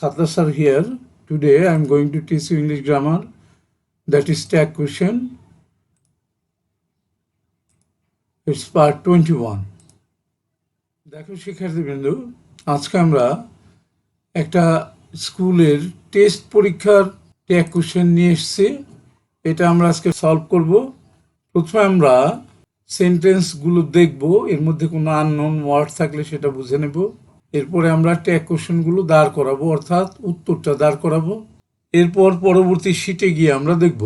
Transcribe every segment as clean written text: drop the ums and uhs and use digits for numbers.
Satya sir here. Today I am going to teach you English grammar, that is tag question. It's part 21. দেখো শিক্ষার্থীবৃন্দ, আজকে আমরা একটা স্কুলের টেস্ট পরীক্ষার ট্যাগ কোশ্চেন নিয়ে এসেছি। এটা আমরা আজকে সলভ করব। প্রথমে আমরা সেন্টেন্সগুলো দেখব, এর মধ্যে কোনো আননোন ওয়ার্ড থাকলে সেটা বুঝে নেব। এরপরে আমরা ট্যাগ কোশ্চেনগুলো দাঁড় করাবো, অর্থাৎ উত্তরটা দাঁড় করাবো। এরপর পরবর্তী শিটে গিয়ে আমরা দেখব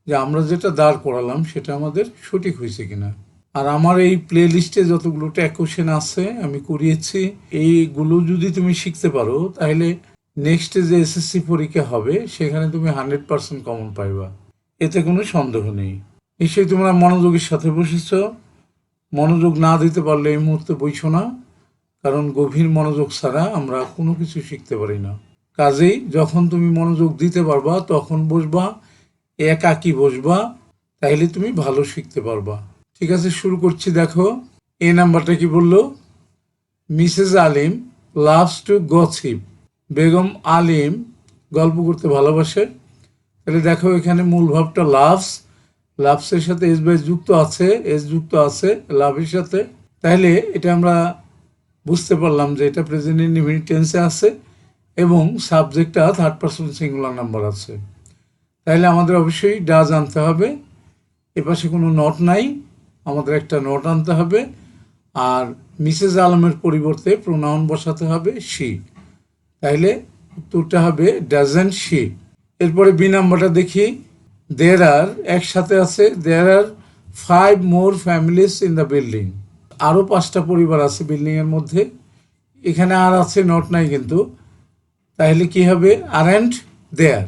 যে আমরা যেটা দাঁড় করালাম সেটা আমাদের সঠিক হয়েছে কিনা। আর আমার এই প্লে লিস্টে যতগুলো ট্যাগ কোশ্চেন আছে আমি করিয়েছি, এইগুলো যদি তুমি শিখতে পারো তাহলে নেক্সটে যে এসএসসি পরীক্ষা হবে সেখানে তুমি 100% কমন পাইবা, এতে কোনো সন্দেহ নেই। নিশ্চয়ই তোমরা মনোযোগের সাথে বসেছ। মনোযোগ না দিতে পারলে এই মুহূর্তে বইছো না, কারণ গভীর মনোযোগ ছাড়া আমরা কোনো কিছু শিখতে পারি না। কাজেই যখন তুমি মনোযোগ দিতে পারবা তখন বসবা, একাকী বসবা, তাইলে তুমি ভালো শিখতে পারবা। ঠিক আছে, শুরু করছি। দেখো এ নাম্বারটা কি বললো, Mrs Alim loves to gossip. বেগম আলিম গল্প করতে ভালোবাসে। তাহলে দেখো এখানে মূল ভাবটা লাভস, লাভসের সাথে এস বাই যুক্ত আছে, এস যুক্ত আছে লাভের সাথে। তাহলে এটা আমরা বুঝতে পারলাম যে এটা প্রেজেন্ট ইনডিফিনিট টেন্সে আছে এবং সাবজেক্টটা থার্ড পারসন সিঙ্গুলার নাম্বার আছে। তাহলে আমাদের অবশ্যই ডাজ আনতে হবে। এপাশে কোনো নট নাই, আমাদের একটা নট আনতে হবে। আর মিসেস আলমের পরিবর্তে প্রোনাউন বসাতে হবে শি। তাইলে উত্তরটা হবে ডাজেন্ট শি। এরপরে বি নাম্বারটা দেখি। দেয়ার আর একসাথে আছে, দেয়ার আর 5 more families in the building। আরও 5টা পরিবার আছে বিল্ডিংয়ের মধ্যে। এখানে আর আছে, নট নাই কিন্তু। তাহলে কি হবে, আরেন্ট দেয়ার।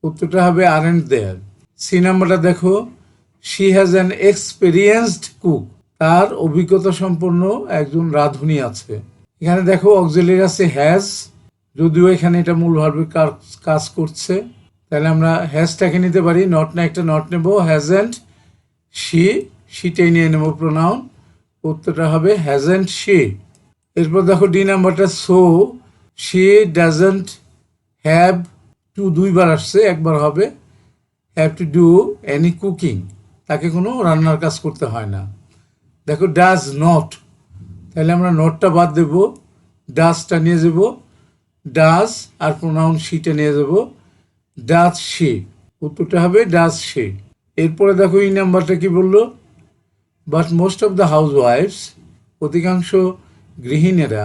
উত্তরটা হবে আরেন্ট দেয়ার। সি নাম্বারটা দেখো, she has an experienced cook. তার অভিজ্ঞতা সম্পন্ন একজন রাঁধুনি আছে। এখানে দেখো অক্সিলারি আছে হ্যাজ, যদিও এখানে এটা মূল ভার্বের কাজ করছে। তাহলে আমরা হ্যাজটাকে নিতে পারি, নট না একটা নট নেব, হ্যাজেন্ট শি, শিটাই নিয়ে নেব প্রোনাউন। উত্তরটা হবে হ্যাজেন্ট শি। এরপর দেখো ডি নাম্বারটা, so she doesn't have to, দুইবার আসছে, একবার হবে, have to do any cooking, তাকে কোনো রান্নার কাজ করতে হয় না। দেখো ডাজ নট, তাহলে আমরা নটটা বাদ দেব, ডাজটা নিয়ে যাব, ডাজ আর প্রোনাউন শিটা নিয়ে যাব, ডাজ শি। উত্তরটা হবে ডাজ শি। এরপরে দেখো এই নাম্বারটা কি বললো, বাট মোস্ট অফ দ্য হাউস ওয়াইফস, অধিকাংশ গৃহিণীরা,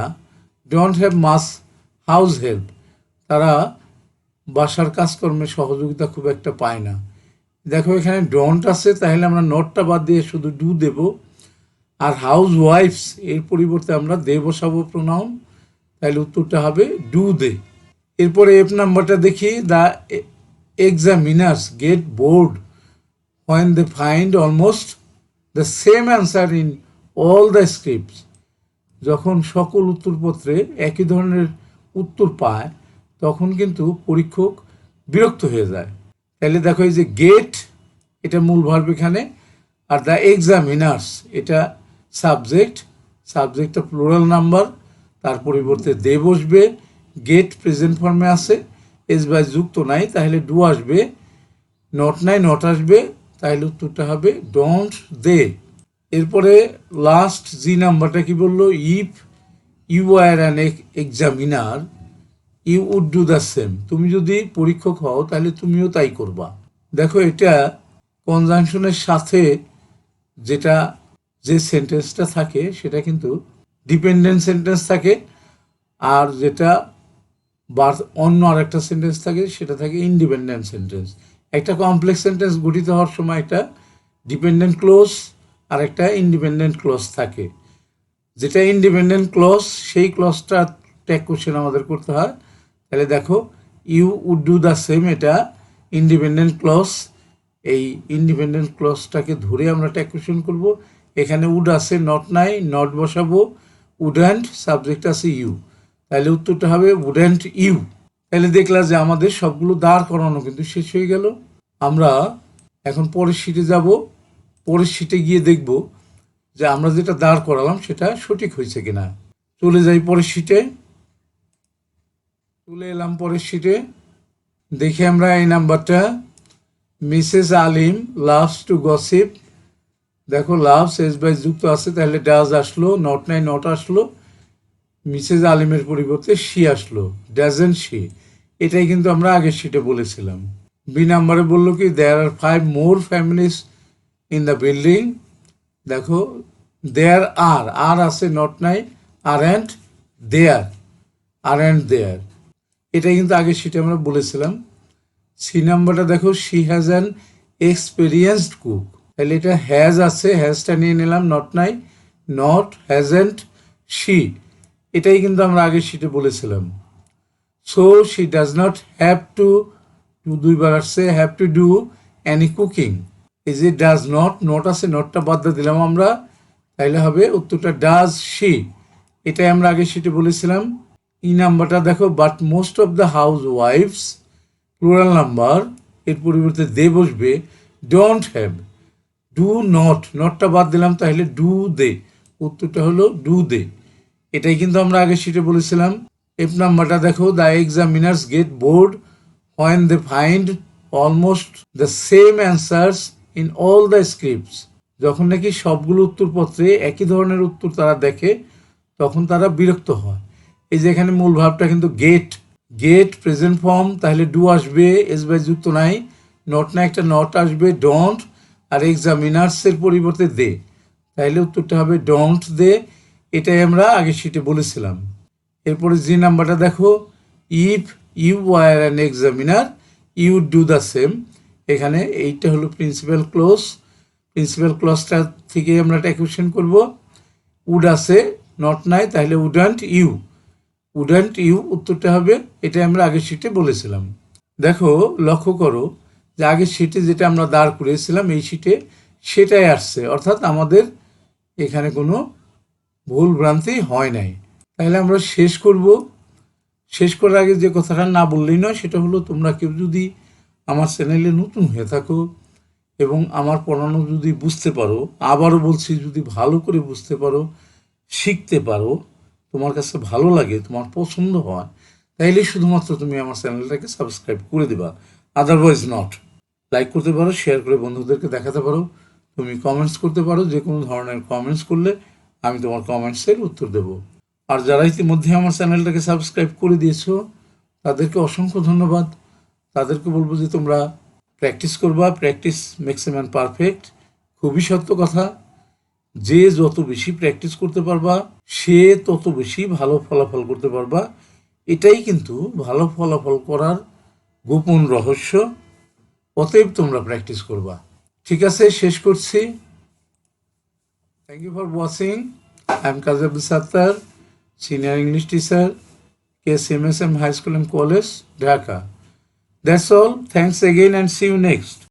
don't have much house help, তারা বাসার কাজকর্মে সহযোগিতা খুব একটা পায় না। দেখো এখানে ডোন্ট আছে, তাহলে আমরা নটটা বাদ দিয়ে শুধু ডু দেব। আর হাউস ওয়াইফস এর পরিবর্তে আমরা দে বসাবো প্রোনাউন, তাহলে উত্তরটা হবে ডু দে। এরপরে এফ নাম্বারটা দেখি, the examiners get bored when they find almost the same answer in all the scripts। যখন সকল উত্তরপত্রে একই ধরনের উত্তর পায় তখন কিন্তু পরীক্ষক বিরক্ত হয়ে যায়। তাহলে দেখো এই যে গেট, এটা মূল ভার্ব এখানে, আর দ্য এক্সামিনার্স এটা সাবজেক্ট, সাবজেক্টটা প্লুরাল নাম্বার, তার পরিবর্তে দে বসবে, গেট প্রেজেন্ট ফর্মে আছে, এস বাই যুক্ত নাই, তাহলে ডু আসবে, নট নাই নট আসবে, তাহলে উত্তরটা হবে ডোন্ট দে। এরপরে লাস্ট জি নাম্বারটা কি বললো, if you are an examiner you would do the same. তুমি যদি পরীক্ষক হও তাহলে তুমিও তাই করবা। দেখো এটা কনজাংশনের সাথে যেটা যে সেন্টেন্সটা থাকে সেটা কিন্তু ডিপেন্ডেন্ট সেন্টেন্স থাকে, আর যেটা অন্য আর একটা সেন্টেন্স থাকে সেটা থাকে ইন্ডিপেন্ডেন্ট সেন্টেন্স। একটা কমপ্লেক্স সেন্টেন্স গঠিত হওয়ার সময় একটা ডিপেন্ডেন্ট ক্লোজ আর একটা ইন্ডিপেন্ডেন্ট ক্লোজ থাকে। যেটা ইন্ডিপেন্ডেন্ট ক্লোজ সেই ক্লোজটা ট্যাগ কোশ্চেন আমাদের করতে হয়। তাহলে দেখো you would do the same, এটা ইন্ডিপেন্ডেন্ট ক্লোজ। এই ইন্ডিপেন্ডেন্ট ক্লোজটাকে ধরে আমরা ট্যাগ কোশ্চেন করব। এখানে উড আছে, নট নাই, নট বসাবো, উডেন্ট, সাবজেক্ট আছে ইউ, তাহলে উত্তরটা হবে উডেন্ট ইউ। তাহলে দেখলা যে আমাদের সবগুলো দাঁড় করানো কিন্তু শেষ হয়ে গেল। আমরা এখন পরের শিটে যাব। পরের শিটে গিয়ে দেখব যে আমরা যেটা দাঁড় করালাম সেটা সঠিক হয়েছে কিনা। চলে যাই পরের শিটে। তুলে এলাম পরের শিটে। দেখি আমরা এই নাম্বারটা, Mrs Alim loves to gossip. দেখো লাভস এস বাই যুক্ত আছে, তাহলে ডাজ আসলো, নট নাই নট আসলো, মিসেস আলিমের পরিবর্তে শি আসলো, ডাজেন্ট শি। এটাই কিন্তু আমরা আগের শিটে বলেছিলাম। বি নাম্বারে বললো কি দেয়ার আর 5 মোর ফ্যামিলিস ইন দ্য বিল্ডিং। দেখো দেয়ার আর আছে, নট নাই, আর অ্যান্ড দেয়ার, এটাই কিন্তু আগের শিটে আমরা বলেছিলাম। সি নাম্বারটা দেখো she has an experienced cook, তাহলে এটা হ্যাজ আছে, হ্যাজটা নিয়ে নিলাম, নট নাই, নট, হ্যাজেন্ট, শি, এটাই কিন্তু আমরা আগের শিটে বলেছিলাম। So she does not have to দুইবার আসছে, have to do any cooking. এই যে ডাজ নট, নট আছে, নটটা বাদ দিয়ে দিলাম আমরা, তাইলে হবে উত্তরটা ডাজ শি, এটাই আমরা আগের শিটে বলেছিলাম। ই নাম্বারটা দেখো বাট মোস্ট অফ দ্য হাউস ওয়াইফস, প্লুরাল নাম্বার, এর পরিবর্তে দে বসবে, ডোন্ট হ্যাভ, ডু নট, নটটা বাদ দিলাম, তাহলে ডু দে, উত্তরটা হলো ডু দে, এটাই কিন্তু আমরা আগের শিটে বলেছিলাম। এফ নাম্বারটা দেখো the examiners get bored when they find almost the same answers in all the scripts. যখন নাকি সবগুলো উত্তরপত্রে একই ধরনের উত্তর তারা দেখে তখন তারা বিরক্ত হয়। এই যে এখানে মূল ভাবটা কিন্তু গেট প্রেজেন্ট ফর্ম, তাহলে ডু আসবে, এস বাই যুক্ত নাই, নট না একটা নট আসবে, ডোন্ট, আর এক্সামিনার্সের পরিবর্তে দে, তাহলে উত্তরটা হবে ডোন্ট দে, এটাই আমরা আগের শিটে বলেছিলাম। এরপরে যে নাম্বারটা দেখো if you were an examiner you do the same. এখানে এইটা হলো প্রিন্সিপাল ক্লজটা থেকে আমরা একটা কোয়েশ্চেন করব। উড আছে, নট নাই, তাহলে উডন্ট ইউ, উত্তরটা হবে, এটা আমরা আগের শিটে বলেছিলাম। দেখো লক্ষ্য করো যে আগের শিটে যেটা আমরা দাঁড় করিয়েছিলাম এই শিটে সেটাই আসছে, অর্থাৎ আমাদের এখানে কোনো ভুল ভ্রান্তি হয় নাই। তাহলে আমরা শেষ করার আগে যে কথাটা না বললেই নয়, সেটা হলো তোমরা কেউ যদি আমার চ্যানেলে নতুন হয়ে থাকো এবং আমার পড়ানো যদি বুঝতে পারো, আবারও বলছি যদি ভালো করে বুঝতে পারো, শিখতে পারো, তোমার কাছে ভালো লাগে, তোমার পছন্দ হয়, তাইলে শুধুমাত্র তুমি আমার চ্যানেলটাকে সাবস্ক্রাইব করে দেবা, আদারওয়াইজ নট। লাইক করতে পারো, শেয়ার করে বন্ধুদেরকে দেখাতে পারো, তুমি কমেন্টস করতে পারো, যে কোনো ধরনের কমেন্টস করলে আমি তোমার কমেন্টসের উত্তর দেব। আর যারা ইতিমধ্যে আমার চ্যানেলটাকে সাবস্ক্রাইব করে দিয়েছো তাদেরকে অসংখ্য ধন্যবাদ। তাদেরকে বলবো যে তোমরা প্র্যাকটিস করবা, practice makes a man perfect, খুবই সত্য কথা। যে যত বেশি প্র্যাকটিস করতে পারবা সে তত বেশি ভালো ফলাফল করতে পারবা, এটাই কিন্তু ভালো ফলাফল করার গোপন রহস্য। অতএব তোমরা প্র্যাকটিস করবা। ঠিক আছে, শেষ করছি। Thank you for watching. I am Kazi Abdul Sattar, senior English teacher, KCMSM High School and College, Dhaka. That's all. Thanks again and see you next.